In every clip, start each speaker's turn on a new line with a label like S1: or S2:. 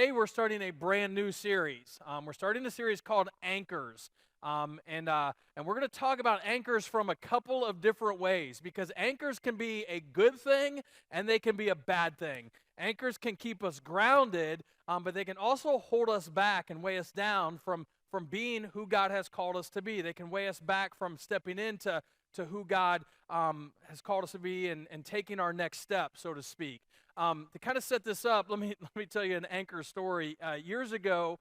S1: today we're starting a brand new series. We're starting a series called Anchors. And we're going to talk about anchors from a couple of different ways because anchors can be a good thing and they can be a bad thing. Anchors can keep us grounded, but they can also hold us back and weigh us down from being who God has called us to be. They can weigh us back from stepping into who God has called us to be and taking our next step, so to speak. To kind of set this up, let me tell you an anchor story. Years ago,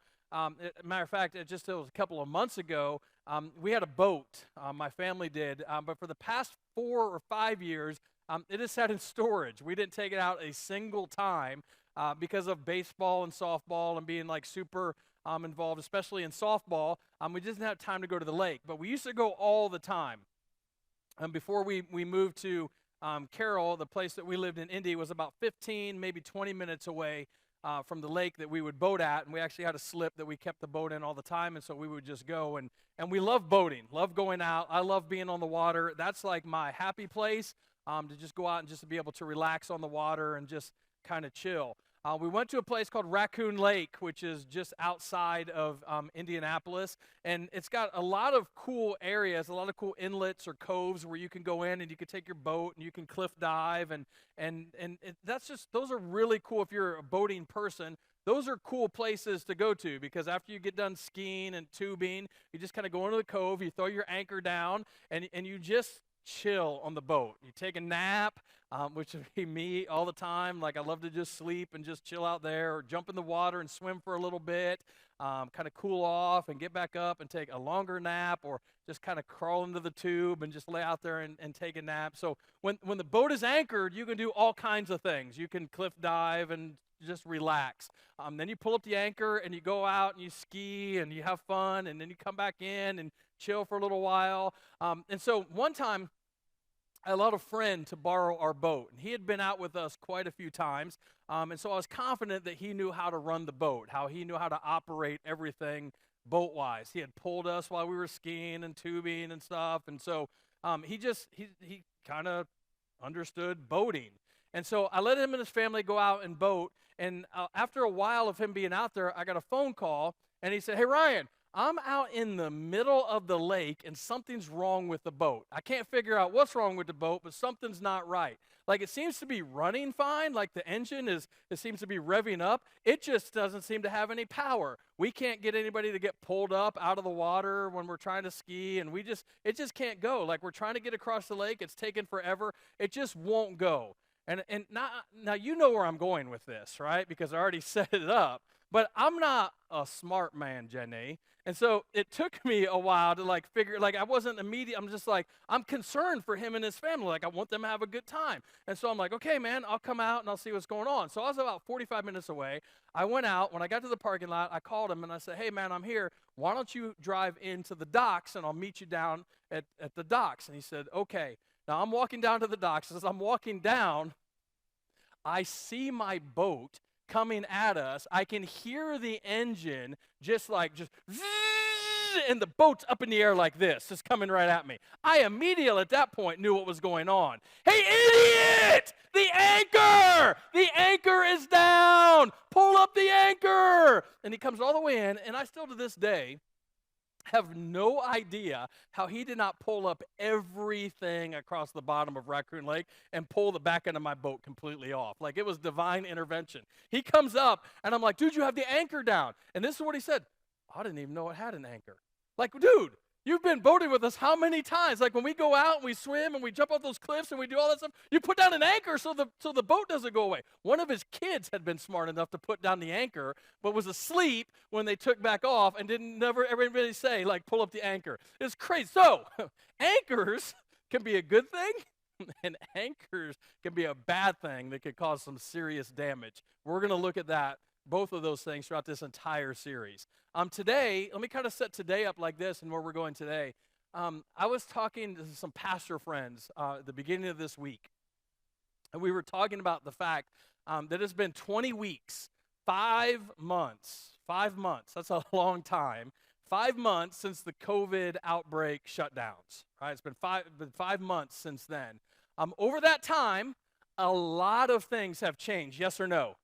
S1: matter of fact, it was a couple of months ago, we had a boat. My family did, but for the past 4 or 5 years, it is sat in storage. We didn't take it out a single time because of baseball and softball and being like super involved, especially in softball. We just didn't have time to go to the lake, but we used to go all the time. Before we moved to Carroll, the place that we lived in Indy was about 15, maybe 20 minutes away from the lake that we would boat at, and we actually had a slip that we kept the boat in all the time, and so we would just go, and we love boating, love going out. I love being on the water. That's like my happy place, to just go out and just to be able to relax on the water and just kind of chill. We went to a place called Raccoon Lake, which is just outside of Indianapolis, and it's got a lot of cool areas, a lot of cool inlets or coves where you can go in and you can take your boat and you can cliff dive, those are really cool if you're a boating person. Those are cool places to go to because after you get done skiing and tubing, you just kind of go into the cove, you throw your anchor down, and you just chill on the boat. You take a nap, which would be me all the time. Like I love to just sleep and just chill out there or jump in the water and swim for a little bit, kind of cool off and get back up and take a longer nap or just kind of crawl into the tube and just lay out there and take a nap. So when the boat is anchored, you can do all kinds of things. You can cliff dive and just relax. Then you pull up the anchor and you go out and you ski and you have fun, and then you come back in and chill for a little while. And so one time, I allowed a friend to borrow our boat, and he had been out with us quite a few times, and so I was confident that he knew how to run the boat, how he knew how to operate everything boat-wise. He had pulled us while we were skiing and tubing and stuff, and so he kind of understood boating. And so I let him and his family go out and boat, and after a while of him being out there, I got a phone call, and he said, "Hey, Ryan, I'm out in the middle of the lake, and something's wrong with the boat. I can't figure out what's wrong with the boat, but something's not right. Like, it seems to be running fine, like the engine it seems to be revving up. It just doesn't seem to have any power. We can't get anybody to get pulled up out of the water when we're trying to ski, and it just can't go. Like, we're trying to get across the lake. It's taken forever. It just won't go." And now you know where I'm going with this, right? Because I already set it up. But I'm not a smart man, Jenny. And so it took me a while to like figure, like I wasn't immediate. I'm just like, I'm concerned for him and his family. Like I want them to have a good time. And so I'm like, okay, man, I'll come out and I'll see what's going on. So I was about 45 minutes away. I went out. When I got to the parking lot, I called him and I said, "Hey, man, I'm here. Why don't you drive into the docks and I'll meet you down at the docks?" And he said, "Okay." Now I'm walking down to the docks. As I'm walking down, I see my boat coming at us. I can hear the engine just zzz, and the boat's up in the air like this, just coming right at me. I immediately at that point knew what was going on. "Hey, idiot! The anchor! The anchor is down! Pull up the anchor!" And he comes all the way in, and I still to this day have no idea how he did not pull up everything across the bottom of Raccoon Lake and pull the back end of my boat completely off. Like it was divine intervention. He comes up and I'm like, "Dude, you have the anchor down." And this is what he said. "I didn't even know it had an anchor." Like, dude, you've been boating with us how many times? Like when we go out and we swim and we jump off those cliffs and we do all that stuff, you put down an anchor so the boat doesn't go away. One of his kids had been smart enough to put down the anchor, but was asleep when they took back off and didn't never everybody say, like, pull up the anchor. It's crazy. So anchors can be a good thing, and anchors can be a bad thing that could cause some serious damage. We're going to look at that, both of those things throughout this entire series. Today, let me kind of set today up like this and where we're going today. I was talking to some pastor friends at the beginning of this week, and we were talking about the fact that it's been 20 weeks, 5 months. 5 months, that's a long time. 5 months since the COVID outbreak shutdowns, right? It's been 5 months since then. Over that time, a lot of things have changed, yes or no?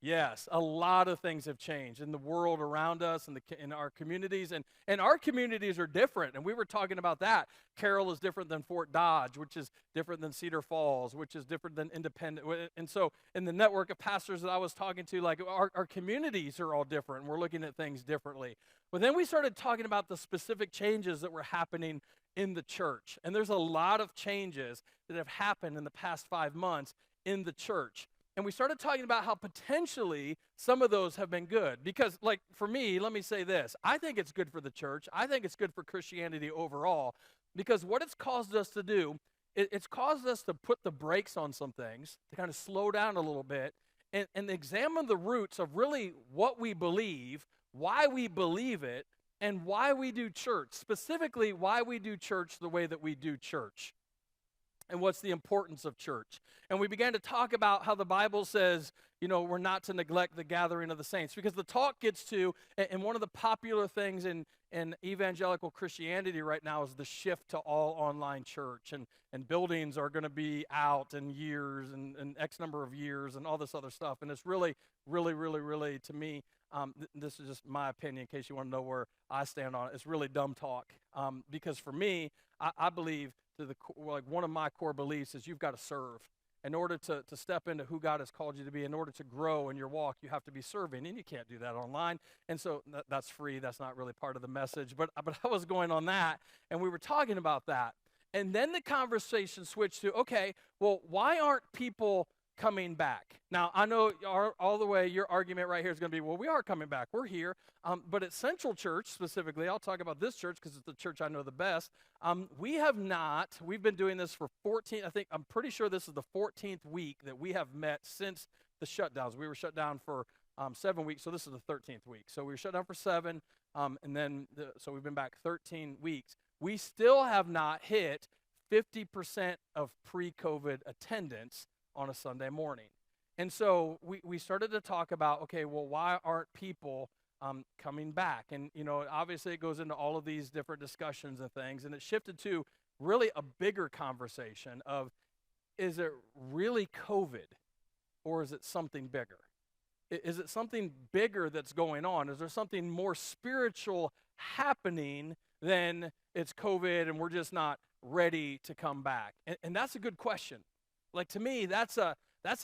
S1: Yes, a lot of things have changed in the world around us and in our communities. And our communities are different. And we were talking about that. Carroll is different than Fort Dodge, which is different than Cedar Falls, which is different than Independent. And so in the network of pastors that I was talking to, like our communities are all different. And we're looking at things differently. But then we started talking about the specific changes that were happening in the church. And there's a lot of changes that have happened in the past 5 months in the church. And we started talking about how potentially some of those have been good. Because, like, for me, let me say this. I think it's good for the church. I think it's good for Christianity overall. Because what it's caused us to do, it's caused us to put the brakes on some things, to kind of slow down a little bit, and examine the roots of really what we believe, why we believe it, and why we do church. Specifically, why we do church the way that we do church. And what's the importance of church. And we began to talk about how the Bible says, we're not to neglect the gathering of the saints. Because the talk gets to, and one of the popular things in evangelical Christianity right now is the shift to all online church. And buildings are going to be out in years and X number of years and all this other stuff. And it's really, really, really, really, to me, this is just my opinion in case you want to know where I stand on it. It's really dumb talk. Because for me, I believe one of my core beliefs is you've got to serve. In order to step into who God has called you to be, in order to grow in your walk, you have to be serving, and you can't do that online. And so that's free. That's not really part of the message. But I was going on that, and we were talking about that. And then the conversation switched to, okay, well, why aren't people coming back? Now, I know all the way your argument right here is going to be, well, we are coming back. We're here. But at Central Church specifically, I'll talk about this church because it's the church I know the best. We've been doing this for I'm pretty sure this is the 14th week that we have met since the shutdowns. We were shut down for 7 weeks, so this is the 13th week. So we were shut down for 7, so we've been back 13 weeks. We still have not hit 50% of pre-COVID attendance on a Sunday morning. And so we started to talk about, okay, well, why aren't people coming back? And, obviously it goes into all of these different discussions and things, and it shifted to really a bigger conversation of, is it really COVID or is it something bigger? Is it something bigger that's going on? Is there something more spiritual happening than it's COVID and we're just not ready to come back? And that's a good question. Like, to me, that's a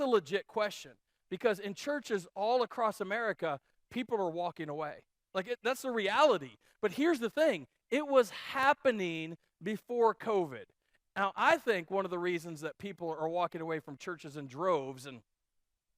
S1: legit question, because in churches all across America, people are walking away. That's the reality. But here's the thing. It was happening before COVID. Now, I think one of the reasons that people are walking away from churches in droves, and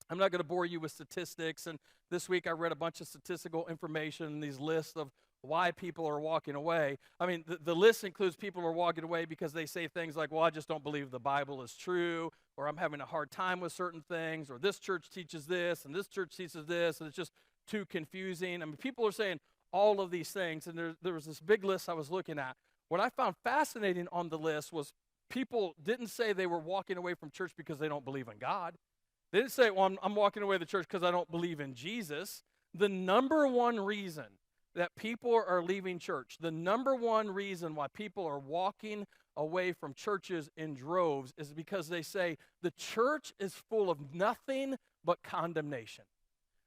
S1: I'm not going to bore you with statistics, and this week I read a bunch of statistical information, these lists of why people are walking away. I mean, the list includes people who are walking away because they say things like, well, I just don't believe the Bible is true, or I'm having a hard time with certain things, or this church teaches this, and this church teaches this, and it's just too confusing. I mean, people are saying all of these things, and there was this big list I was looking at. What I found fascinating on the list was people didn't say they were walking away from church because they don't believe in God. They didn't say, well, I'm walking away from the church because I don't believe in Jesus. The number one reason that people are leaving church, the number one reason why people are walking away from churches in droves is because they say the church is full of nothing but condemnation.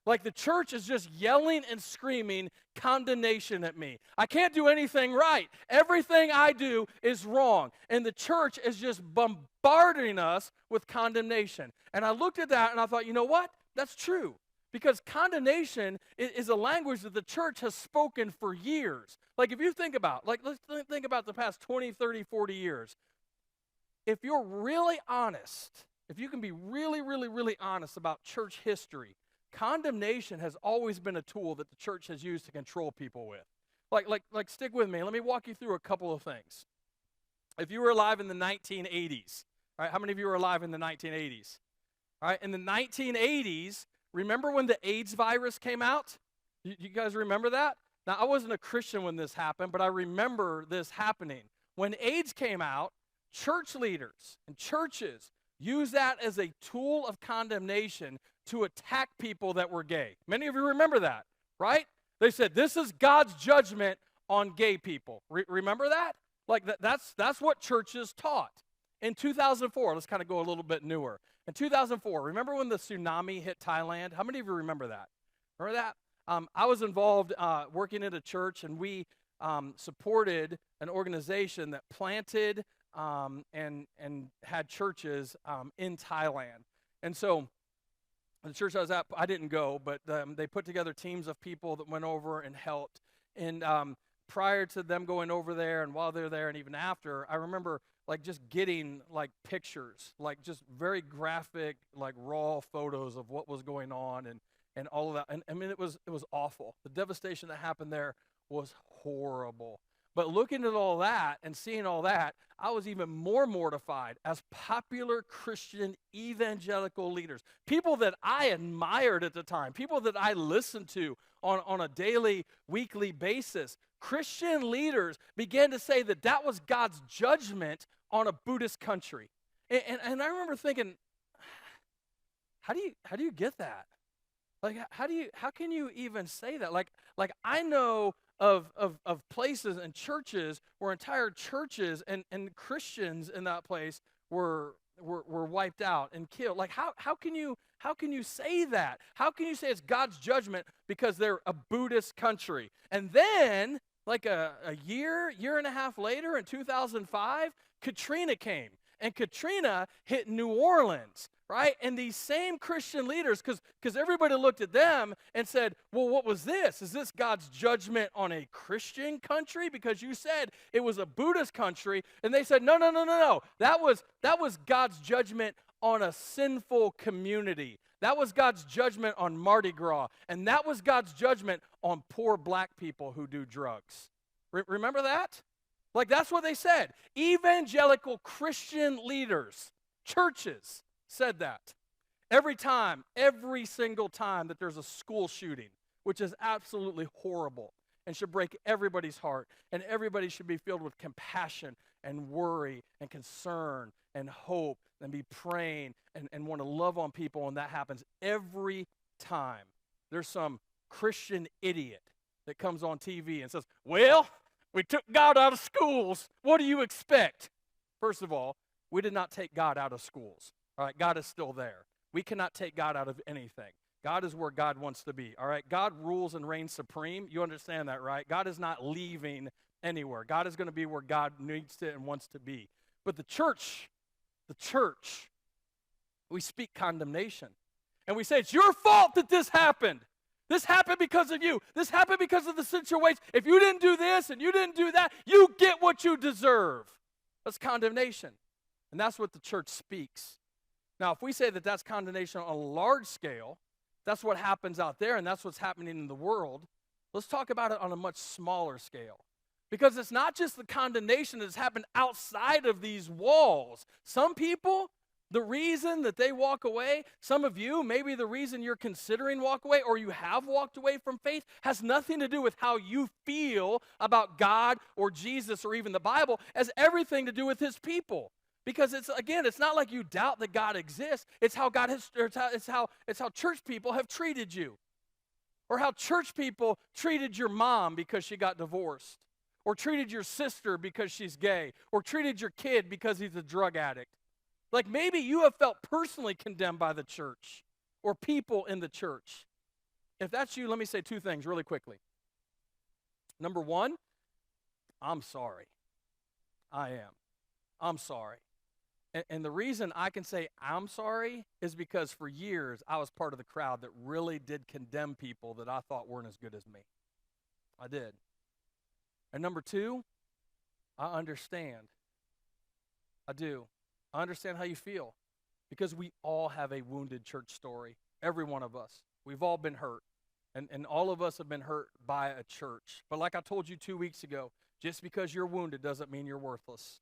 S1: Like, the church is just yelling and screaming condemnation at me. I can't do anything right. Everything I do is wrong. And the church is just bombarding us with condemnation. And I looked at that and I thought, you know what? That's true. Because condemnation is a language that the church has spoken for years. Like, if you think about, let's think about the past 20, 30, 40 years. If you're really honest, if you can be really, really, really honest about church history, condemnation has always been a tool that the church has used to control people with. Like, stick with me. Let me walk you through a couple of things. If you were alive in the 1980s, all right, how many of you were alive in the 1980s? All right, in the 1980s, remember when the AIDS virus came out? You guys remember that? Now, I wasn't a Christian when this happened, but I remember this happening. When AIDS came out, church leaders and churches used that as a tool of condemnation to attack people that were gay. Many of you remember that, right? They said, this is God's judgment on gay people. Remember that? Like, that's what churches taught. In 2004, let's kind of go a little bit newer. In 2004, remember when the tsunami hit Thailand? How many of you remember that? Remember that? I was involved working at a church, and we supported an organization that planted and had churches in Thailand. And so the church I was at, I didn't go, but they put together teams of people that went over and helped. And prior to them going over there and while they're there and even after, I remember like just getting like pictures, like just very graphic, like raw photos of what was going on and all of that. And I mean, it was awful. The devastation that happened there was horrible. But looking at all that and seeing all that, I was even more mortified as popular Christian evangelical leaders, people that I admired at the time, people that I listened to on a daily, weekly basis. Christian leaders began to say that that was God's judgment on a Buddhist country. And I remember thinking, how do you get that? Like, how can you even say that? Like I know of places and churches where entire churches and Christians in that place were wiped out and killed. Like, how can you say that? How can you say it's God's judgment because they're a Buddhist country? And then, like a year and a half later, in 2005, Katrina came, and Katrina hit New Orleans. Right? And these same Christian leaders, because everybody looked at them and said, well, what was this? Is this God's judgment on a Christian country? Because you said it was a Buddhist country. And they said, no. That was God's judgment on a sinful community. That was God's judgment on Mardi Gras. And that was God's judgment on poor black people who do drugs. Remember that? Like, that's what they said. Evangelical Christian leaders, churches, said that. Every single time that there's a school shooting, which is absolutely horrible and should break everybody's heart, and everybody should be filled with compassion and worry and concern and hope and be praying and want to love on people when that happens. Every time there's some Christian idiot that comes on TV and says, well, we took God out of schools. What do you expect? First of all, we did not take God out of schools. All right, God is still there. We cannot take God out of anything. God is where God wants to be. All right, God rules and reigns supreme. You understand that, right? God is not leaving anywhere. God is going to be where God needs to and wants to be. But the church, we speak condemnation. And we say, it's your fault that this happened. This happened because of you. This happened because of the situation. If you didn't do this and you didn't do that, you get what you deserve. That's condemnation. And that's what the church speaks. Now, if we say that that's condemnation on a large scale, that's what happens out there and that's what's happening in the world, let's talk about it on a much smaller scale. Because it's not just the condemnation that's happened outside of these walls. Some people, the reason that they walk away, some of you, maybe the reason you're considering walk away or you have walked away from faith has nothing to do with how you feel about God or Jesus or even the Bible. It has everything to do with his people. Because it's not like you doubt that God exists. It's how it's how church people have treated you. Or how church people treated your mom because she got divorced. Or treated your sister because she's gay. Or treated your kid because he's a drug addict. Like maybe you have felt personally condemned by the church or people in the church. If that's you, let me say two things really quickly. Number one, I'm sorry. I am. I'm sorry. And the reason I can say I'm sorry is because for years I was part of the crowd that really did condemn people that I thought weren't as good as me. I did. And number two, I understand. I do. I understand how you feel because we all have a wounded church story. Every one of us. We've all been hurt. And all of us have been hurt by a church. But like I told you 2 weeks ago, just because you're wounded doesn't mean you're worthless.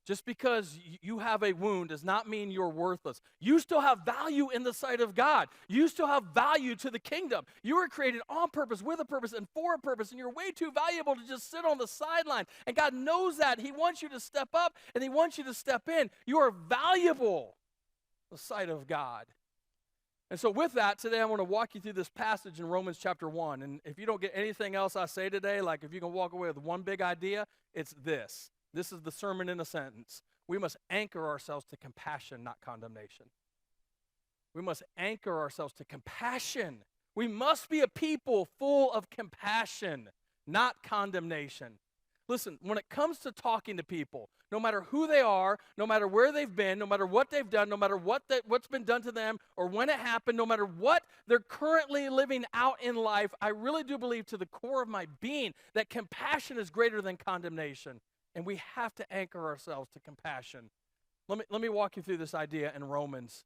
S1: Just because you have a wound does not mean you're worthless. You still have value in the sight of God. You still have value to the kingdom. You were created on purpose, with a purpose, and for a purpose, and you're way too valuable to just sit on the sideline. And God knows that. He wants you to step up, and he wants you to step in. You are valuable in the sight of God. And so with that, today I want to walk you through this passage in Romans chapter 1. And if you don't get anything else I say today, like if you can walk away with one big idea, it's this. This is the sermon in a sentence. we must anchor ourselves to compassion, not condemnation. We must anchor ourselves to compassion. We must be a people full of compassion, not condemnation. Listen, when it comes to talking to people, no matter who they are, no matter where they've been, no matter what they've done, no matter what's been done to them or when it happened, no matter what they're currently living out in life, I really do believe to the core of my being that compassion is greater than condemnation. And we have to anchor ourselves to compassion. Let me walk you through this idea in Romans.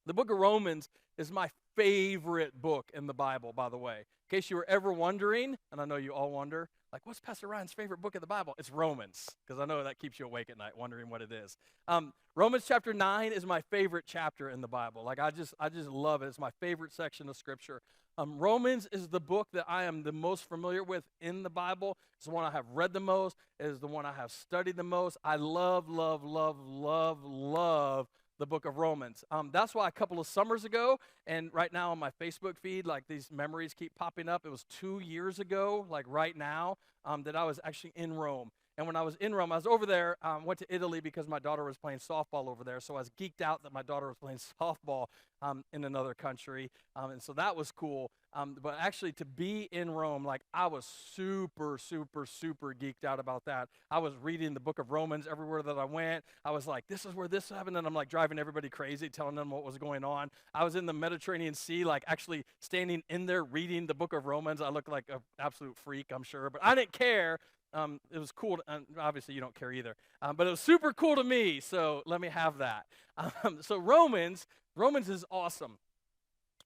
S1: The book of Romans is my favorite book in the Bible, by the way. In case you were ever wondering, and I know you all wonder, like, what's Pastor Ryan's favorite book of the Bible? It's Romans, because I know that keeps you awake at night wondering what it is. Romans chapter 9 is my favorite chapter in the Bible. Like, I just love it. It's my favorite section of Scripture. Romans is the book that I am the most familiar with in the Bible. It's the one I have read the most. It is the one I have studied the most. I love the book of Romans. That's why a couple of summers ago, and right now on my Facebook feed, like these memories keep popping up. It was 2 years ago, like right now, that I was actually in Rome. And when I was in Rome, I was over there, went to Italy because my daughter was playing softball over there. So I was geeked out that my daughter was playing softball in another country. And so that was cool. But actually to be in Rome, like I was super geeked out about that. I was reading the book of Romans everywhere that I went. I was like, this is where this happened. And I'm like driving everybody crazy, telling them what was going on. I was in the Mediterranean Sea, like actually standing in there reading the book of Romans. I looked like an absolute freak, I'm sure. But I didn't care. It was cool. Obviously, you don't care either. But it was super cool to me, so let me have that. So Romans is awesome.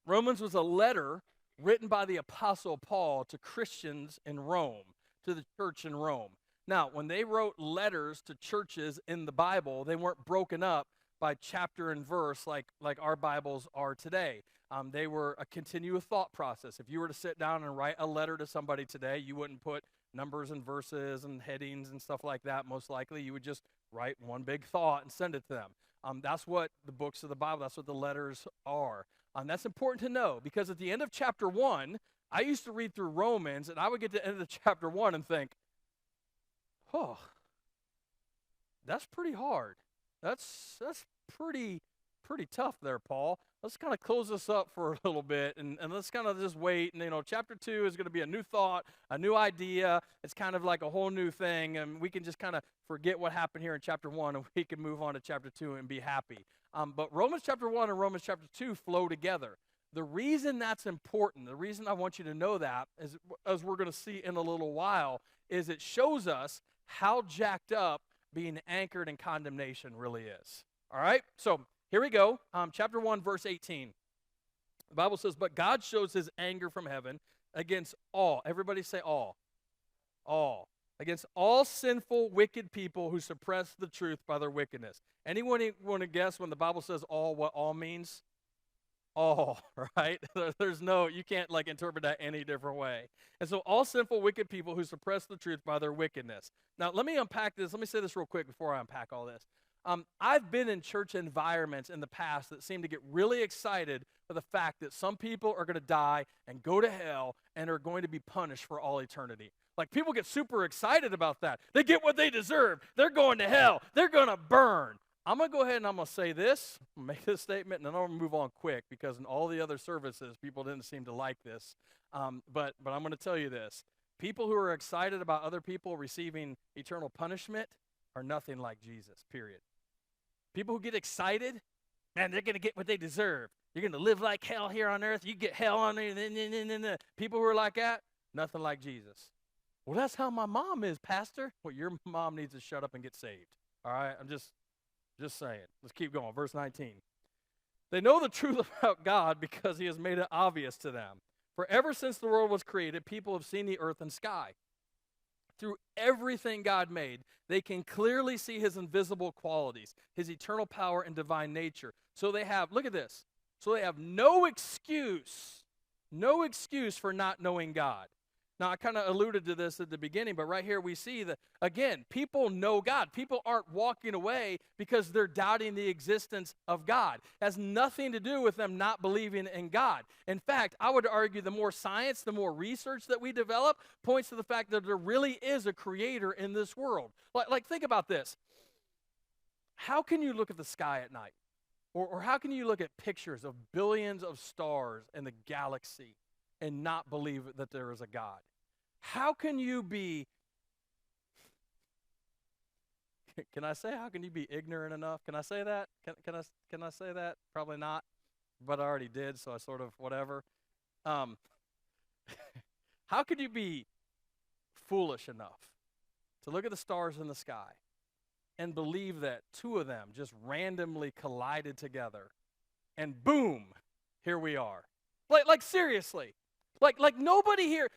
S1: Romans was a letter written by the Apostle Paul to Christians in Rome, to the church in Rome. Now, when they wrote letters to churches in the Bible, they weren't broken up by chapter and verse like our Bibles are today. They were a continuous thought process. If you were to sit down and write a letter to somebody today, you wouldn't put numbers and verses and headings and stuff like that. Most likely, you would just write one big thought and send it to them. That's what the books of the Bible, that's what the letters are. That's important to know because at the end of chapter 1, I used to read through Romans, and I would get to the end of chapter 1 and think, oh, that's pretty hard. That's pretty tough there, Paul. Let's kind of close this up for a little bit, and let's kind of just wait. And, chapter 2 is going to be a new thought, a new idea. It's kind of like a whole new thing, and we can just kind of forget what happened here in chapter 1, and we can move on to chapter 2 and be happy. But Romans chapter 1 and Romans chapter 2 flow together. The reason that's important, the reason I want you to know that, is, as we're going to see in a little while, is it shows us how jacked up being anchored in condemnation really is. All right? So here we go. Chapter 1, verse 18. The Bible says, but God shows his anger from heaven against all. Everybody say all. All. Against all sinful, wicked people who suppress the truth by their wickedness. Anyone want to guess when the Bible says all, what all means? All, right? There's no, you can't like interpret that any different way. And so all sinful, wicked people who suppress the truth by their wickedness. Now, let me unpack this. Let me say this real quick before I unpack all this. I've been in church environments in the past that seem to get really excited for the fact that some people are going to die and go to hell and are going to be punished for all eternity. Like, people get super excited about that. They get what they deserve. They're going to hell. They're going to burn. I'm going to go ahead and I'm going to say this, make this statement, and then I'm going to move on quick because in all the other services, people didn't seem to like this. But I'm going to tell you this. People who are excited about other people receiving eternal punishment are nothing like Jesus, period. People who get excited, man, they're going to get what they deserve. You're going to live like hell here on earth. You get hell on there. People who are like that, nothing like Jesus. Well, that's how my mom is, Pastor. Well, your mom needs to shut up and get saved. All right? I'm just saying. Let's keep going. Verse 19. They know the truth about God because he has made it obvious to them. For ever since the world was created, people have seen the earth and sky. Through everything God made, they can clearly see his invisible qualities, his eternal power and divine nature. So they have, look at this, so they have no excuse for not knowing God. Now, I kind of alluded to this at the beginning, but right here we see that, again, people know God. People aren't walking away because they're doubting the existence of God. It has nothing to do with them not believing in God. In fact, I would argue the more science, the more research that we develop points to the fact that there really is a creator in this world. Like think about this. How can you look at the sky at night? Or how can you look at pictures of billions of stars in the galaxy and not believe that there is a God? How can you be, can I say, how can you be ignorant enough? Can I say that? Can I say that? Probably not, but I already did, so I sort of, whatever. Um, how could you be foolish enough to look at the stars in the sky and believe that two of them just randomly collided together and boom, here we are? Like seriously. Like nobody here,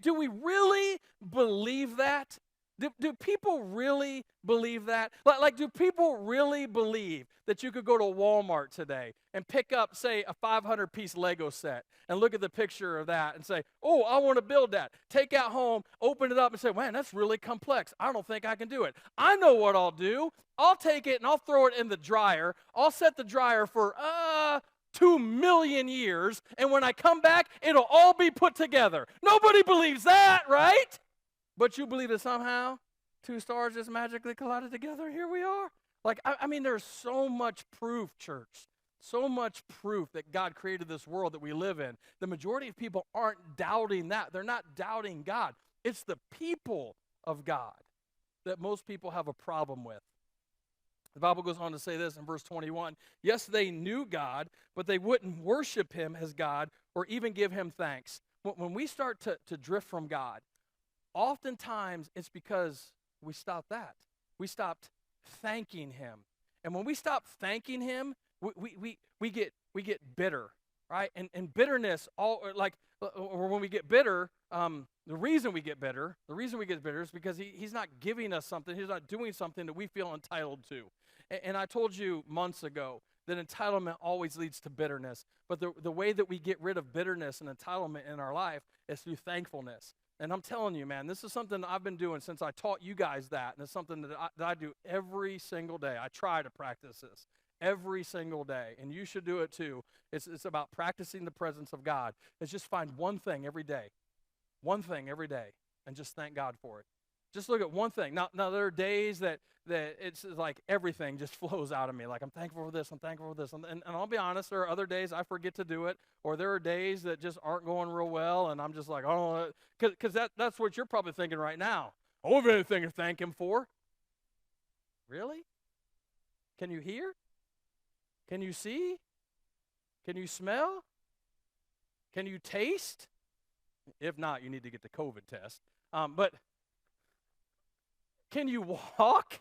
S1: do we really believe that? Do people really believe that? Like, do people really believe that you could go to Walmart today and pick up, say, a 500-piece Lego set and look at the picture of that and say, oh, I want to build that. Take it home, open it up and say, man, that's really complex. I don't think I can do it. I know what I'll do. I'll take it and I'll throw it in the dryer. I'll set the dryer for 2 million years, and when I come back, it'll all be put together. Nobody believes that, right? But you believe that somehow two stars just magically collided together, here we are. Like, I mean, there's so much proof, church, so much proof that God created this world that we live in. The majority of people aren't doubting that. They're not doubting God. It's the people of God that most people have a problem with. The Bible goes on to say this in verse 21. Yes, they knew God, but they wouldn't worship him as God or even give him thanks. When we start to drift from God, oftentimes it's because we stopped that. We stopped thanking him. And when we stop thanking him, we get bitter, right? And bitterness, or when we get bitter, the reason we get bitter is because he's not giving us something. He's not doing something that we feel entitled to. And I told you months ago that entitlement always leads to bitterness. But the way that we get rid of bitterness and entitlement in our life is through thankfulness. And I'm telling you, man, this is something that I've been doing since I taught you guys that. And it's something that I do every single day. I try to practice this every single day. And you should do it too. It's about practicing the presence of God. It's just find one thing every day. One thing every day. And just thank God for it. Just look at one thing. Now there are days that it's like everything just flows out of me. Like, I'm thankful for this, I'm thankful for this. And I'll be honest, there are other days I forget to do it, or there are days that just aren't going real well, and I'm just like, oh, because that's what you're probably thinking right now. I don't have anything to thank him for. Really? Can you hear? Can you see? Can you smell? Can you taste? If not, you need to get the COVID test. But can you walk?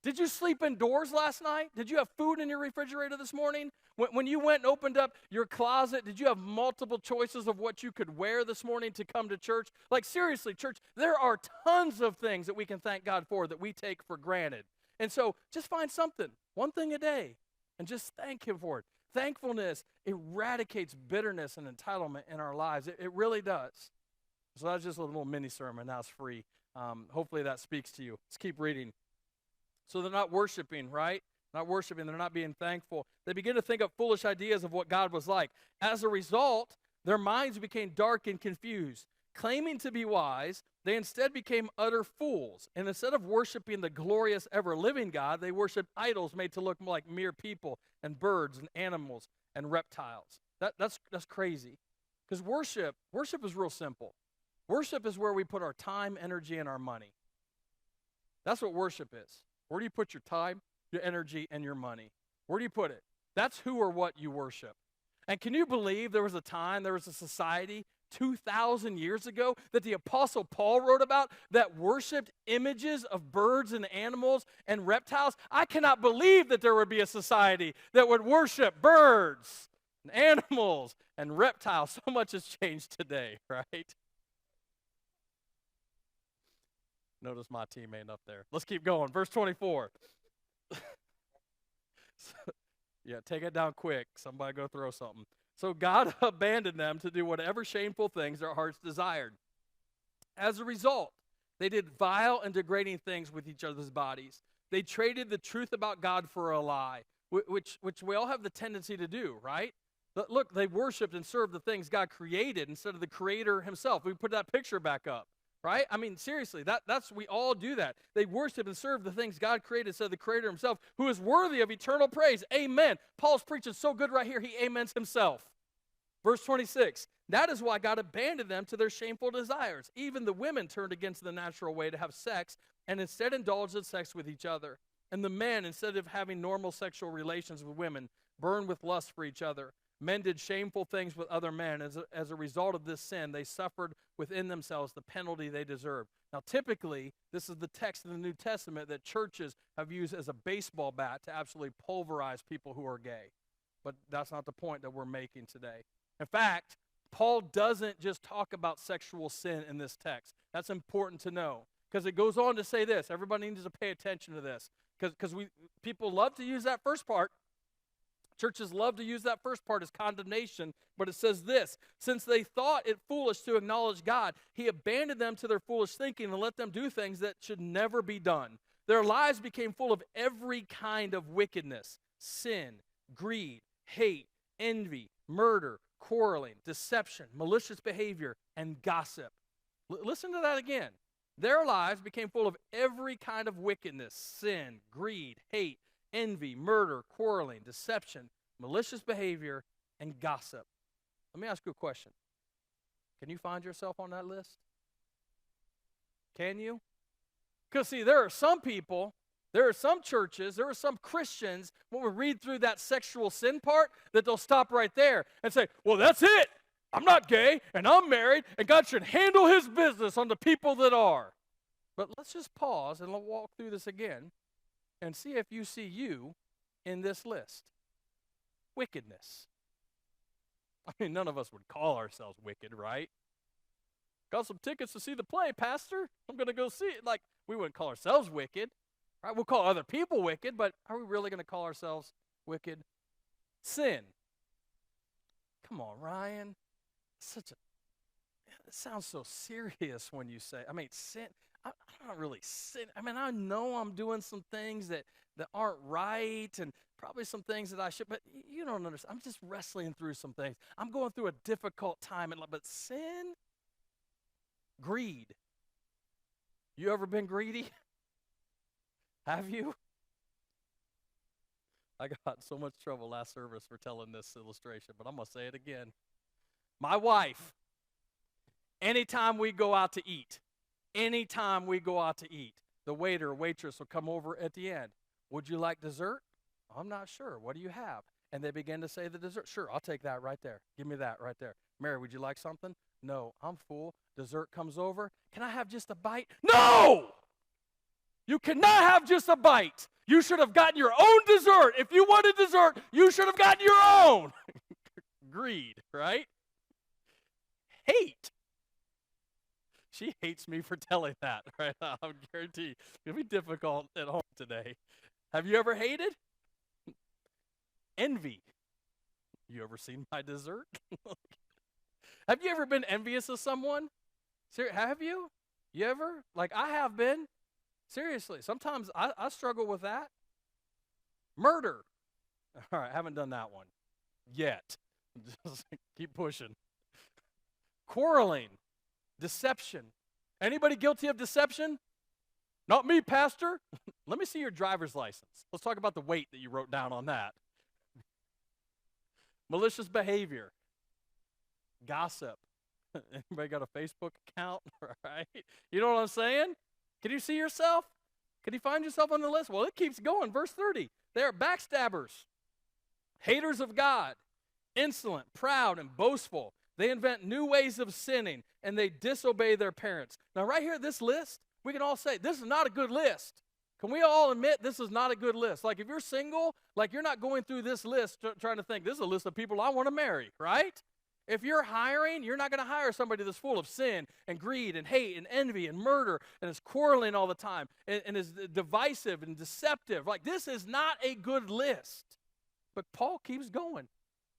S1: Did you sleep indoors last night? Did you have food in your refrigerator this morning? When you went and opened up your closet, did you have multiple choices of what you could wear this morning to come to church? Like, seriously, church, there are tons of things that we can thank God for that we take for granted. And so just find something, one thing a day, and just thank him for it. Thankfulness eradicates bitterness and entitlement in our lives. It really does. So that's just a little mini sermon. Now it's free. Hopefully that speaks to you. Let's keep reading. So they're not worshiping, right? Not worshiping. They're not being thankful. They begin to think of foolish ideas of what God was like. As a result, their minds became dark and confused. Claiming to be wise, they instead became utter fools. And instead of worshiping the glorious, ever-living God, they worshiped idols made to look like mere people and birds and animals and reptiles. That's crazy. Because worship is real simple. Worship is where we put our time, energy, and our money. That's what worship is. Where do you put your time, your energy, and your money? Where do you put it? That's who or what you worship. And can you believe there was a society 2,000 years ago that the Apostle Paul wrote about that worshiped images of birds and animals and reptiles? I cannot believe that there would be a society that would worship birds and animals and reptiles. So much has changed today, right? Notice my team ain't up there. Let's keep going. Verse 24. Yeah, take it down quick. Somebody go throw something. So God abandoned them to do whatever shameful things their hearts desired. As a result, they did vile and degrading things with each other's bodies. They traded the truth about God for a lie, which we all have the tendency to do, right? But look, they worshiped and served the things God created instead of the Creator himself. We put that picture back up. right? I mean, seriously, that's we all do that. They worship and serve the things God created, said the Creator himself, who is worthy of eternal praise. Amen. Paul's preaching so good right here, he amens himself. Verse 26, that is why God abandoned them to their shameful desires. Even the women turned against the natural way to have sex and instead indulged in sex with each other. And the men, instead of having normal sexual relations with women, burned with lust for each other. Men did shameful things with other men. As a result of this sin, they suffered within themselves the penalty they deserved. Now, typically, this is the text in the New Testament that churches have used as a baseball bat to absolutely pulverize people who are gay. But that's not the point that we're making today. In fact, Paul doesn't just talk about sexual sin in this text. That's important to know because it goes on to say this. Everybody needs to pay attention to this because people love to use that first part. Churches love to use that first part as condemnation, but it says this: since they thought it foolish to acknowledge God, he abandoned them to their foolish thinking and let them do things that should never be done. Their lives became full of every kind of wickedness, sin, greed, hate, envy, murder, quarreling, deception, malicious behavior, and gossip. Listen to that again. Their lives became full of every kind of wickedness, sin, greed, hate, envy, murder, quarreling, deception, malicious behavior, and gossip. Let me ask you a question. Can you find yourself on that list? Can you? Because, see, there are some people, there are some churches, there are some Christians, when we read through that sexual sin part, that they'll stop right there and say, well, that's it. I'm not gay, and I'm married, and God should handle his business on the people that are. But let's just pause and walk through this again and see if you see you in this list. Wickedness. I mean, none of us would call ourselves wicked, right? Got some tickets to see the play, Pastor. I'm going to go see it. Like, we wouldn't call ourselves wicked. Right? We'll call other people wicked, but are we really going to call ourselves wicked? Sin. Come on, Ryan. It sounds so serious when you say, I mean, sin. I'm not really sin. I mean, I know I'm doing some things that aren't right and probably some things that I should, but you don't understand. I'm just wrestling through some things. I'm going through a difficult time. But sin? Greed. You ever been greedy? Have you? I got so much trouble last service for telling this illustration, but I'm going to say it again. My wife, anytime we go out to eat, the waiter or waitress will come over at the end. Would you like dessert? I'm not sure. What do you have? And they begin to say the dessert. Sure, I'll take that right there. Give me that right there. Mary, would you like something? No, I'm full. Dessert comes over. Can I have just a bite? No! You cannot have just a bite. You should have gotten your own dessert. If you wanted dessert, you should have gotten your own. Greed, right? Hate. She hates me for telling that, right? I'll guarantee it'll be difficult at home today. Have you ever hated? Envy. You ever seen my dessert? Have you ever been envious of someone? Have you? You ever? Like I have been. Seriously, sometimes I struggle with that. Murder. All right, I haven't done that one yet. Just keep pushing. Quarreling. Deception. Anybody guilty of deception? Not me, Pastor. Let me see your driver's license. Let's talk about the weight that you wrote down on that. Malicious behavior. Gossip. Anybody got a Facebook account? Right? You know what I'm saying? Can you see yourself? Can you find yourself on the list? Well, it keeps going. Verse 30. They are backstabbers, haters of God, insolent, proud, and boastful. They invent new ways of sinning, and they disobey their parents. Now, right here, this list, we can all say, this is not a good list. Can we all admit this is not a good list? Like, if you're single, like, you're not going through this list trying to think, this is a list of people I want to marry, right? If you're hiring, you're not going to hire somebody that's full of sin and greed and hate and envy and murder and is quarreling all the time and is divisive and deceptive. Like, this is not a good list. But Paul keeps going.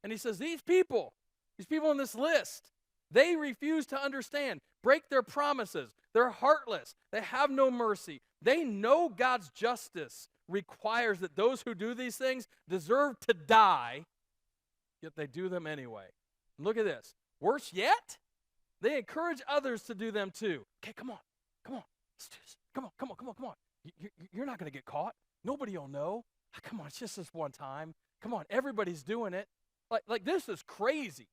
S1: And he says, these people in this list, they refuse to understand, break their promises. They're heartless. They have no mercy. They know God's justice requires that those who do these things deserve to die, yet they do them anyway. Look at this. Worse yet, They encourage others to do them too. Okay, come on. Let's do this. Come on. You're not going to get caught. Nobody will know. Come on, it's just this one time. Come on, everybody's doing it. Like this is crazy.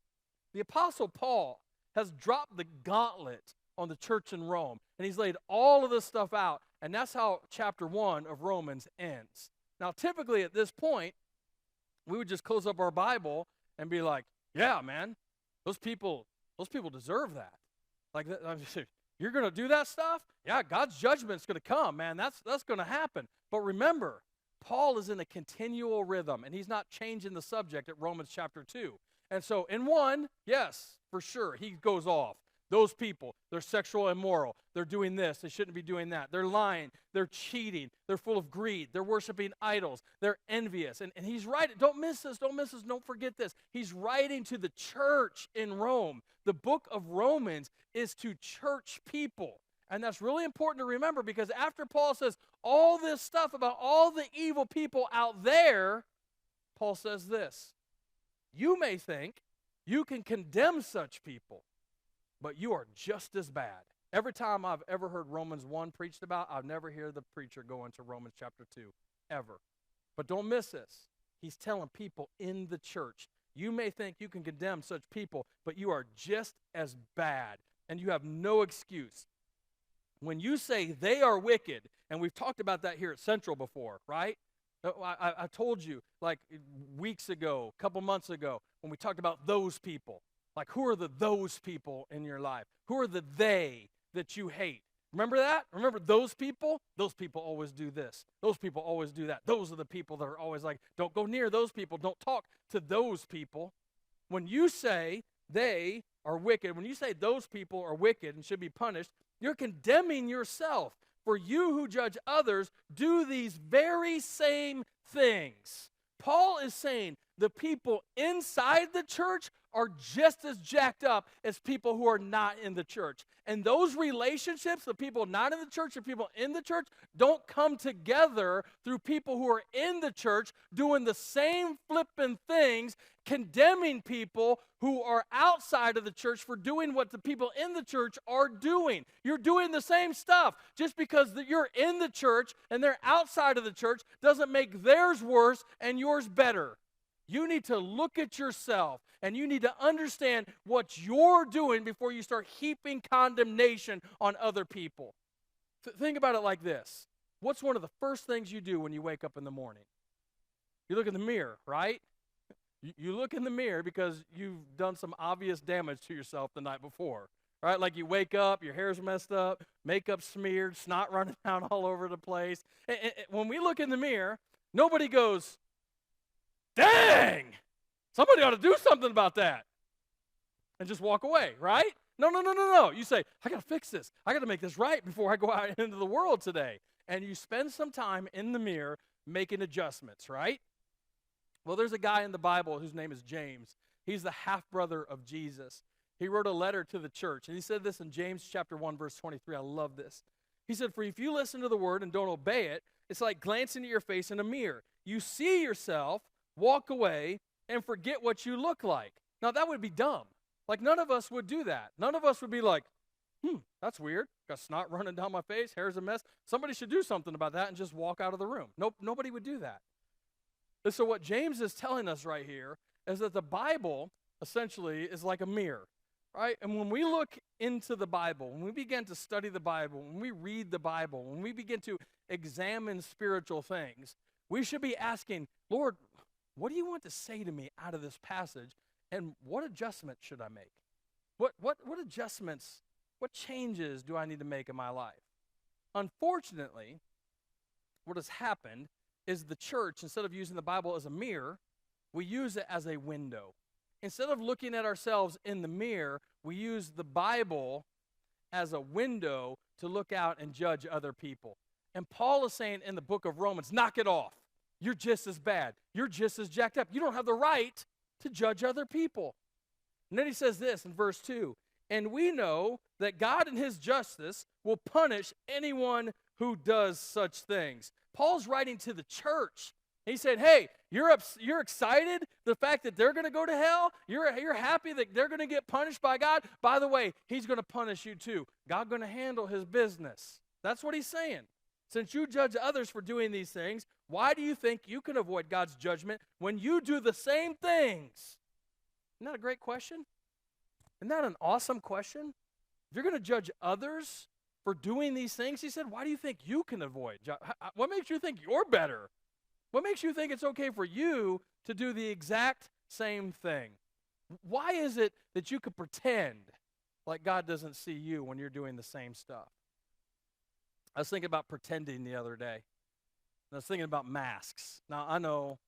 S1: The Apostle Paul has dropped the gauntlet on the church in Rome, and he's laid all of this stuff out, and that's how chapter 1 of Romans ends. Now, typically at this point, we would just close up our Bible and be like, yeah, man, those people deserve that. Like, you're going to do that stuff? Yeah, God's judgment's going to come, man. That's going to happen. But remember, Paul is in a continual rhythm, and he's not changing the subject at Romans chapter 2. And so in 1, yes, for sure, he goes off. Those people, they're sexual immoral. They're doing this. They shouldn't be doing that. They're lying. They're cheating. They're full of greed. They're worshiping idols. They're envious. And he's writing. Don't miss this. Don't forget this. He's writing to the church in Rome. The book of Romans is to church people. And that's really important to remember, because after Paul says all this stuff about all the evil people out there, Paul says this: you may think you can condemn such people, but you are just as bad. Every time I've ever heard Romans 1 preached about, I've never heard the preacher go into Romans chapter 2, ever. But don't miss this. He's telling people in the church, you may think you can condemn such people, but you are just as bad, and you have no excuse. When you say they are wicked, and we've talked about that here at Central before, right? I told you like weeks ago, a couple months ago, when we talked about those people. Like, who are those people in your life? Who are the they that you hate? Remember that? Remember those people? Those people always do this. Those people always do that. Those are the people that are always like, don't go near those people. Don't talk to those people. When you say they are wicked, when you say those people are wicked and should be punished, you're condemning yourself. For you who judge others do these very same things. Paul is saying the people inside the church are just as jacked up as people who are not in the church. And those relationships, the people not in the church and people in the church, don't come together through people who are in the church doing the same flipping things, condemning people who are outside of the church for doing what the people in the church are doing. You're doing the same stuff. Just because you're in the church and they're outside of the church doesn't make theirs worse and yours better. You need to look at yourself, and you need to understand what you're doing before you start heaping condemnation on other people. Think about it like this. What's one of the first things you do when you wake up in the morning? You look in the mirror, right? You look in the mirror because you've done some obvious damage to yourself the night before, right? Like you wake up, your hair's messed up, makeup smeared, snot running down all over the place. And when we look in the mirror, nobody goes, dang, somebody ought to do something about that, and just walk away, right? No. You say, I got to fix this. I got to make this right before I go out into the world today. And you spend some time in the mirror making adjustments, right? Well, there's a guy in the Bible whose name is James. He's the half-brother of Jesus. He wrote a letter to the church, and he said this in James chapter 1, verse 23. I love this. He said, for if you listen to the word and don't obey it, it's like glancing at your face in a mirror. You see yourself, walk away, and forget what you look like. Now, that would be dumb. Like, none of us would do that. None of us would be like, that's weird. Got snot running down my face, hair's a mess. Somebody should do something about that and just walk out of the room. Nope, nobody would do that. And so what James is telling us right here is that the Bible, essentially, is like a mirror, right? And when we look into the Bible, when we begin to study the Bible, when we read the Bible, when we begin to examine spiritual things, we should be asking, Lord, what do you want to say to me out of this passage, and what adjustments should I make? What adjustments, what changes do I need to make in my life? Unfortunately, what has happened is the church, instead of using the Bible as a mirror, we use it as a window. Instead of looking at ourselves in the mirror, we use the Bible as a window to look out and judge other people. And Paul is saying in the book of Romans, knock it off. You're just as bad. You're just as jacked up. You don't have the right to judge other people. And then he says this in verse 2, and we know that God in his justice will punish anyone who does such things. Paul's writing to the church, He said, hey, you're excited the fact that they're going to go to hell? You're happy that they're going to get punished by God? By the way, he's going to punish you too. God's going to handle his business. That's what he's saying. Since you judge others for doing these things, why do you think you can avoid God's judgment when you do the same things? Isn't that a great question? Isn't that an awesome question? If you're going to judge others for doing these things, he said, why do you think you can avoid? What makes you think you're better? What makes you think it's okay for you to do the exact same thing? Why is it that you could pretend like God doesn't see you when you're doing the same stuff? I was thinking about pretending the other day. I was thinking about masks. Now, I know,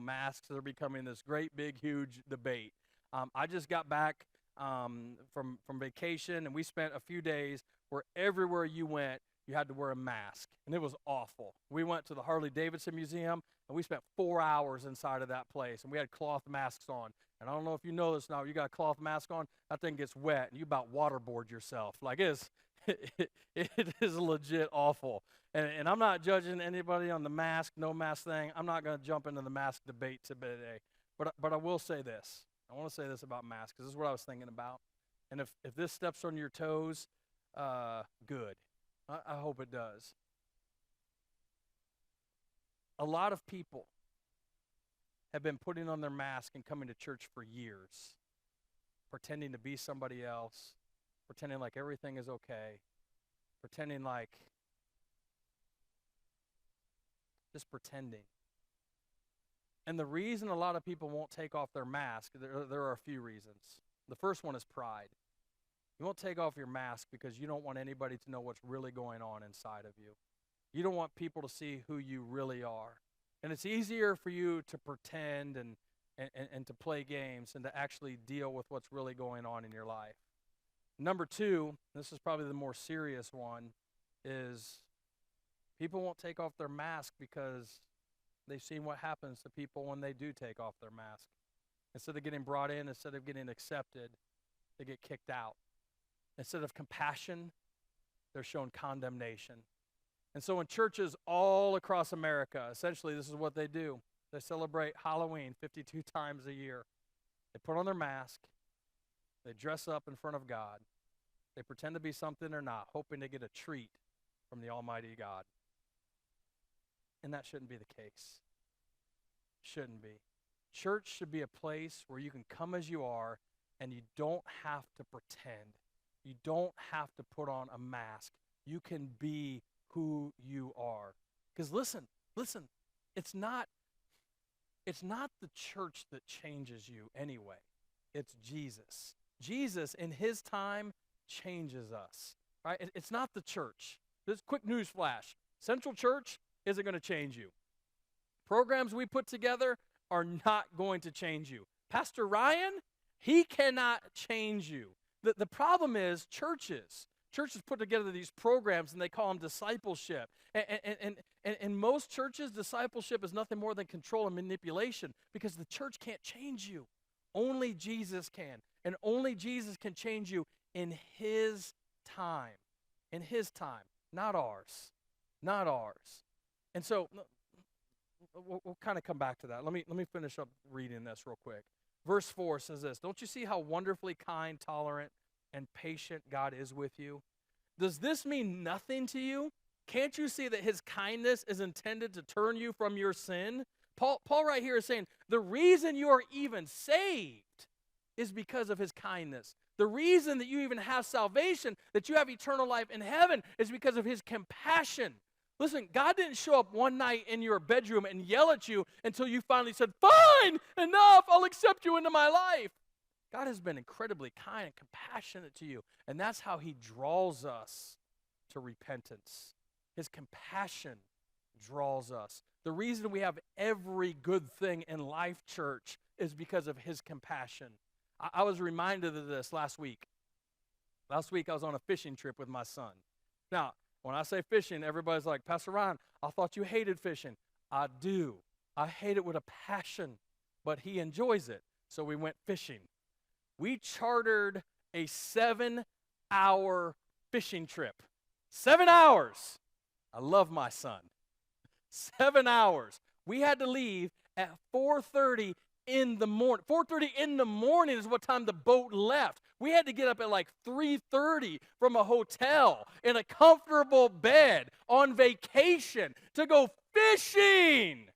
S1: masks are becoming this great, big, huge debate. I just got back from vacation, and we spent a few days where everywhere you went, you had to wear a mask, and it was awful. We went to the Harley-Davidson Museum, and we spent 4 hours inside of that place, and we had cloth masks on. And I don't know if you know this now, you got a cloth mask on, that thing gets wet, and you about waterboard yourself. Like it is legit awful. And I'm not judging anybody on the mask, no mask thing. I'm not going to jump into the mask debate today. But I will say this. I want to say this about masks, because this is what I was thinking about. And if this steps on your toes, good. I hope it does. A lot of people have been putting on their mask and coming to church for years, pretending to be somebody else, pretending like everything is okay, pretending like, just pretending. And the reason a lot of people won't take off their mask, there are a few reasons. The first one is pride. You won't take off your mask because you don't want anybody to know what's really going on inside of you. You don't want people to see who you really are. And it's easier for you to pretend and to play games than to actually deal with what's really going on in your life. Number two, this is probably the more serious one, is people won't take off their mask because they've seen what happens to people when they do take off their mask. Instead of getting brought in, instead of getting accepted, they get kicked out. Instead of compassion, they're shown condemnation. And so in churches all across America, essentially this is what they do. They celebrate Halloween 52 times a year. They put on their mask. They dress up in front of God. They pretend to be something they're not, hoping to get a treat from the Almighty God. And that shouldn't be the case. Shouldn't be. Church should be a place where you can come as you are and you don't have to pretend. You don't have to put on a mask. You can be who you are. Because listen, it's not the church that changes you anyway. It's Jesus. Jesus, in his time, changes us. Right? It's not the church. This quick news flash. Central Church isn't going to change you. Programs we put together are not going to change you. Pastor Ryan, he cannot change you. The problem is churches. Churches put together these programs, and they call them discipleship. And in most churches, discipleship is nothing more than control and manipulation, because the church can't change you. Only Jesus can. And only Jesus can change you in his time. In his time, not ours. Not ours. And so we'll kind of come back to that. Let me finish up reading this real quick. Verse 4 says this, "Don't you see how wonderfully kind, tolerant, and patient God is with you? Does this mean nothing to you? Can't you see that his kindness is intended to turn you from your sin?" Paul right here is saying the reason you are even saved is because of his kindness. The reason that you even have salvation, that you have eternal life in heaven, is because of his compassion. Listen, God didn't show up one night in your bedroom and yell at you until you finally said, "Fine, enough, I'll accept you into my life." God has been incredibly kind and compassionate to you, and that's how he draws us to repentance. His compassion draws us. The reason we have every good thing in life, church, is because of his compassion. I was reminded of this last week. Last week I was on a fishing trip with my son. Now, when I say fishing, everybody's like, "Pastor Ron, I thought you hated fishing." I do. I hate it with a passion, but he enjoys it. So we went fishing. We chartered a 7-hour fishing trip. 7 hours. I love my son. 7 hours. We had to leave at 4:30 in the morning. 4:30 in the morning is what time the boat left. We had to get up at like 3:30 from a hotel in a comfortable bed on vacation to go fishing.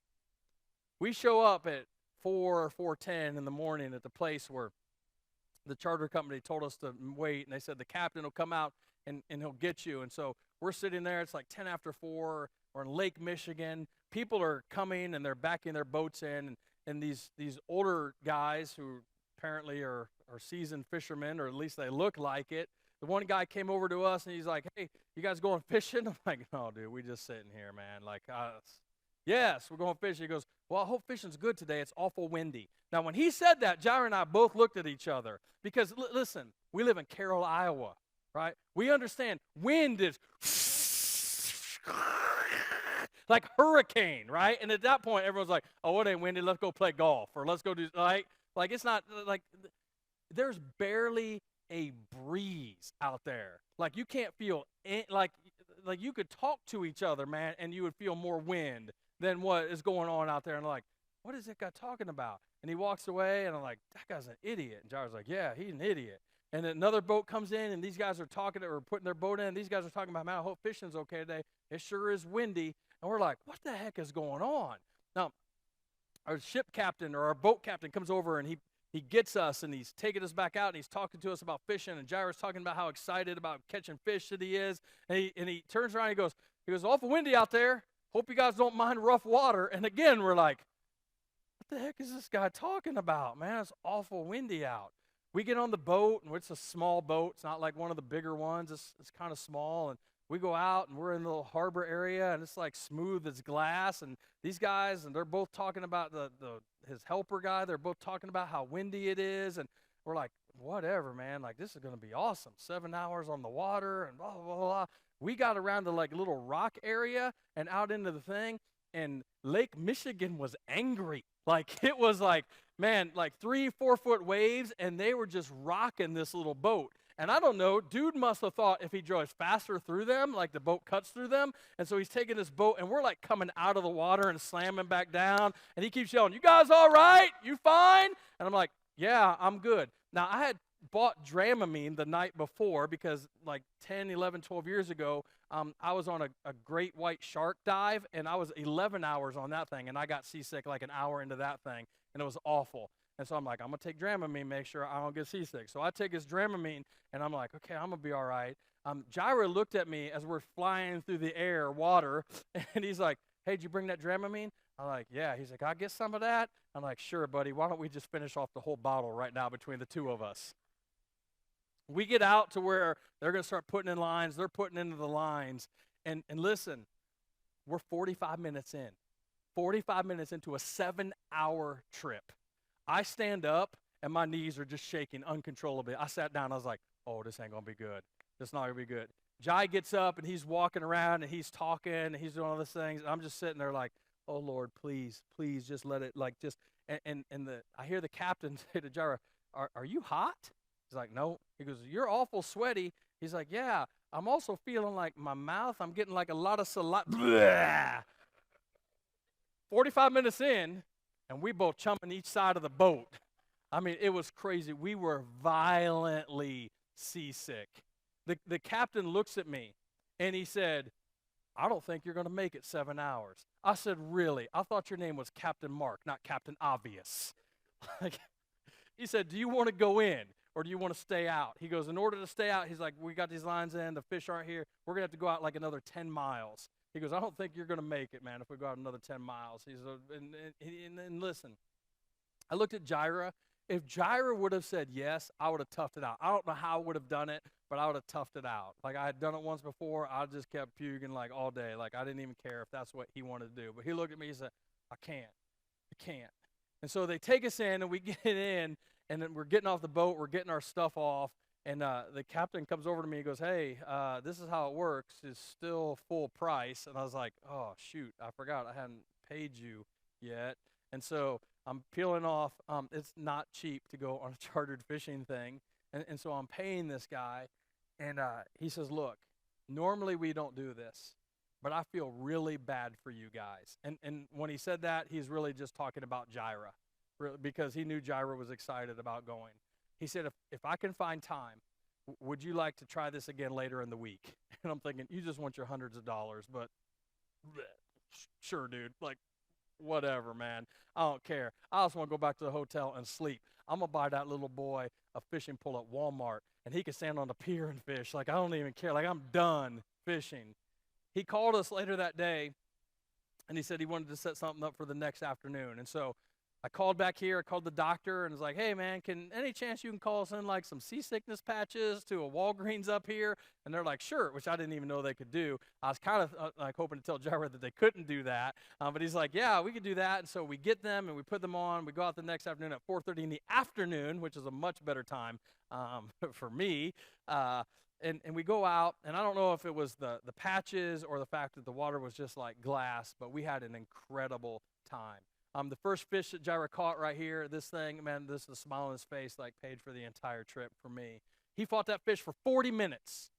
S1: We show up at 4:10 in the morning at the place where the charter company told us to wait, and they said the captain will come out and he'll get you. And so we're sitting there. It's like 10 after 4. We're in Lake Michigan. People are coming, and they're backing their boats in. And these older guys who apparently are seasoned fishermen, or at least they look like it. The one guy came over to us, and he's like, "Hey, you guys going fishing?" I'm like, "No, dude, we just sitting here, man. Like, yes, we're going fishing." He goes, "Well, I hope fishing's good today. It's awful windy." Now, when he said that, Jair and I both looked at each other because, listen, we live in Carroll, Iowa, right? We understand wind is like hurricane, right? And at that point, everyone's like, "Oh, it ain't windy. Let's go play golf, or let's go do," like it's not, like, there's barely a breeze out there. Like, you can't feel like you could talk to each other, man, and you would feel more wind than what is going on out there. And like, what is that guy talking about? And he walks away, and I'm like, that guy's an idiot. And Jair's like, yeah, he's an idiot. And another boat comes in, and these guys are talking, or putting their boat in, and these guys are talking about, man, I hope fishing's okay today. It sure is windy. And we're like, what the heck is going on? Now, our ship captain, or our boat captain, comes over, and he gets us, and he's taking us back out, and he's talking to us about fishing, and Jair's talking about how excited about catching fish that he is. And he turns around, and he goes, awful windy out there. Hope you guys don't mind rough water. And again, we're like, what the heck is this guy talking about, man? It's awful windy out. We get on the boat, and it's a small boat. It's not like one of the bigger ones. It's kind of small, and we go out, and we're in the little harbor area, and it's like smooth as glass. And these guys, and they're both talking about his helper guy. They're both talking about how windy it is, and we're like, whatever, man. Like, this is going to be awesome. 7 hours on the water, and blah, blah, blah, blah. We got around to like a little rock area and out into the thing, and Lake Michigan was angry. Like, it was like, man, like 3-4 foot waves, and they were just rocking this little boat. And I don't know, dude must have thought if he drove faster through them, like the boat cuts through them. And so he's taking this boat, and we're like coming out of the water and slamming back down. And he keeps yelling, "You guys all right? You fine?" And I'm like, "Yeah, I'm good." Now, I had bought Dramamine the night before because like 10, 11, 12 years ago, I was on a great white shark dive, and I was 11 hours on that thing, and I got seasick like an hour into that thing, and it was awful. And so I'm like, I'm going to take Dramamine, make sure I don't get seasick. So I take his Dramamine, and I'm like, okay, I'm going to be all right. Jair looked at me as we're flying through the air, water, and he's like, "Hey, did you bring that Dramamine?" I'm like, "Yeah." He's like, "I'll get some of that." I'm like, "Sure, buddy. Why don't we just finish off the whole bottle right now between the two of us?" We get out to where they're going to start putting in lines. They're putting into the lines. And listen, we're 45 minutes in. 45 minutes into a 7-hour trip. I stand up, and my knees are just shaking uncontrollably. I sat down. I was like, oh, this ain't going to be good. This not going to be good. Jai gets up, and he's walking around, and he's talking, and he's doing all these things. And I'm just sitting there like, oh, Lord, please, please just let it, like, just. And I hear the captain say to Jair, are you hot? He's like, "No." He goes, "You're awful sweaty." He's like, "Yeah, I'm also feeling like my mouth, I'm getting like a lot of saliva." 45 minutes in, and we both jumping each side of the boat. I mean, it was crazy. We were violently seasick. The captain looks at me, and he said, "I don't think you're going to make it 7 hours." I said, "Really? I thought your name was Captain Mark, not Captain Obvious." He said, "Do you want to go in, or do you want to stay out?" He goes, "In order to stay out," he's like, "we got these lines in, the fish aren't here. We're going to have to go out like another 10 miles. He goes, "I don't think you're going to make it, man, if we go out another 10 miles. He said, and listen, I looked at Jaira. If Jaira would have said yes, I would have toughed it out. I don't know how I would have done it, but I would have toughed it out. Like, I had done it once before. I just kept puking like all day. Like, I didn't even care if that's what he wanted to do. But he looked at me and said, I can't. And so they take us in, and we get in, and then we're getting off the boat. We're getting our stuff off. And the captain comes over to me and goes, "Hey, this is how it works. It's still full price." And I was like, oh, shoot, I forgot I hadn't paid you yet. And so I'm peeling off. It's not cheap to go on a chartered fishing thing. And so I'm paying this guy. And he says, "Look, normally we don't do this, but I feel really bad for you guys. And when he said that, he's really just talking about Jairus, because he knew Jairus was excited about going. He said, if I can find time, would you like to try this again later in the week? And I'm thinking, you just want your hundreds of dollars, but sure, dude. Like, whatever, man. I don't care. I just want to go back to the hotel and sleep. I'm going to buy that little boy a fishing pole at Walmart, and he can stand on the pier and fish. Like, I don't even care. Like, I'm done fishing. He called us later that day, and he said he wanted to set something up for the next afternoon. And so I called back here. I called the doctor and was like, hey, man, any chance you can call us in like some seasickness patches to a Walgreens up here? And they're like, sure, which I didn't even know they could do. I was kind of like hoping to tell Jairus that they couldn't do that. But he's like, yeah, we could do that. And so we get them and we put them on. We go out the next afternoon at 4:30 in the afternoon, which is a much better time for me. And we go out, and I don't know if it was the patches or the fact that the water was just like glass, but we had an incredible time. The first fish that Jairus caught right here, this thing, man, this is a smile on his face, like paid for the entire trip for me. He fought that fish for 40 minutes.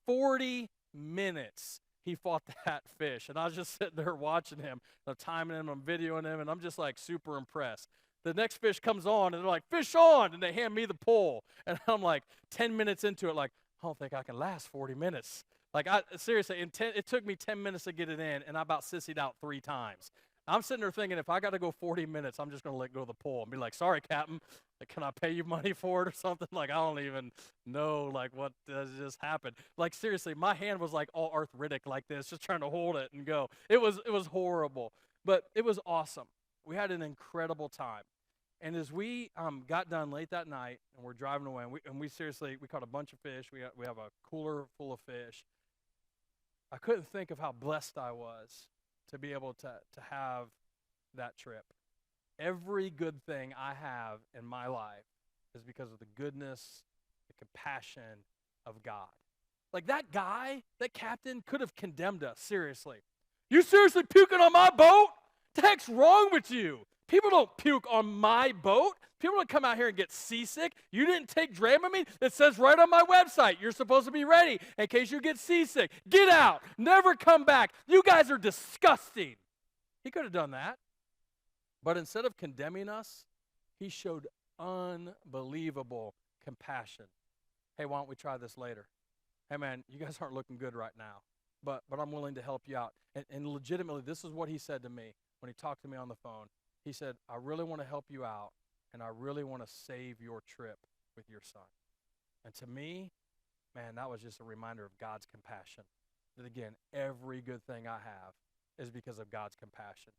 S1: 40 minutes he fought that fish. And I was just sitting there watching him. I'm timing him, I'm videoing him, and I'm just like super impressed. The next fish comes on, and they're like, fish on, and they hand me the pole. And I'm like 10 minutes into it, like, I don't think I can last 40 minutes. Like, seriously, it took me 10 minutes to get it in, and I about sissied out 3 times. I'm sitting there thinking, if I got to go 40 minutes, I'm just going to let go of the pole and be like, sorry, Captain, like, can I pay you money for it or something? Like, I don't even know, like, what just happened. Like, seriously, my hand was, like, all arthritic like this, just trying to hold it and go. It was horrible, but it was awesome. We had an incredible time. And as we got done late that night and we're driving away, and we caught a bunch of fish. We have a cooler full of fish. I couldn't think of how blessed I was to be able to have that trip. Every good thing I have in my life is because of the goodness, the compassion of God. Like, that guy, that captain, could have condemned us, seriously. You seriously puking on my boat? What the heck's wrong with you? People don't puke on my boat. People don't come out here and get seasick. You didn't take Dramamine? It says right on my website, you're supposed to be ready in case you get seasick. Get out. Never come back. You guys are disgusting. He could have done that. But instead of condemning us, he showed unbelievable compassion. Hey, why don't we try this later? Hey, man, you guys aren't looking good right now, but I'm willing to help you out. And legitimately, this is what he said to me when he talked to me on the phone. He said, I really want to help you out, and I really want to save your trip with your son. And to me, man, that was just a reminder of God's compassion. That, again, every good thing I have is because of God's compassion.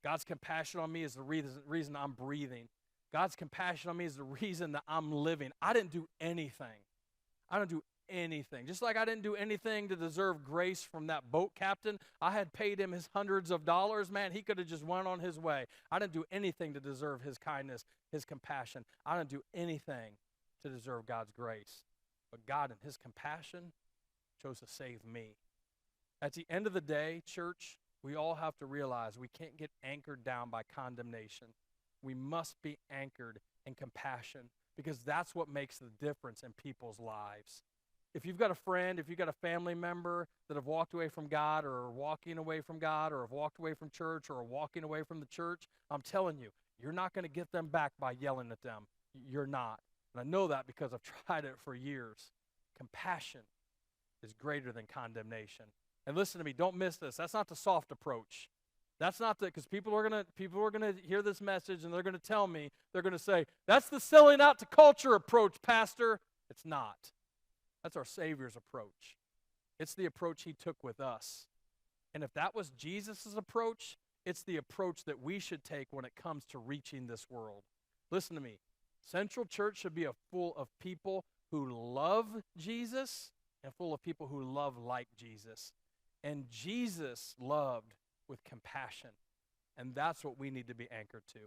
S1: God's compassion on me is the reason I'm breathing. God's compassion on me is the reason that I'm living. I didn't do anything. I didn't do anything. Just like I didn't do anything to deserve grace from that boat captain. I had paid him his hundreds of dollars. Man, he could have just went on his way. I didn't do anything to deserve his kindness, his compassion. I didn't do anything to deserve God's grace. But God, in his compassion, chose to save me. At the end of the day, church, we all have to realize we can't get anchored down by condemnation. We must be anchored in compassion, because that's what makes the difference in people's lives. If you've got a friend, if you've got a family member that have walked away from God, or are walking away from God, or have walked away from church, or are walking away from the church, I'm telling you, you're not going to get them back by yelling at them. You're not. And I know that because I've tried it for years. Compassion is greater than condemnation. And listen to me, don't miss this. That's not the soft approach. That's not the, because people are gonna hear this message and they're gonna tell me, they're gonna say, that's the selling out to culture approach, Pastor. It's not. That's our Savior's approach. It's the approach he took with us. And if that was Jesus' approach, it's the approach that we should take when it comes to reaching this world. Listen to me. Central Church should be full of people who love Jesus and full of people who love like Jesus. And Jesus loved with compassion. And that's what we need to be anchored to.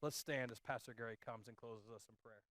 S1: Let's stand as Pastor Gary comes and closes us in prayer.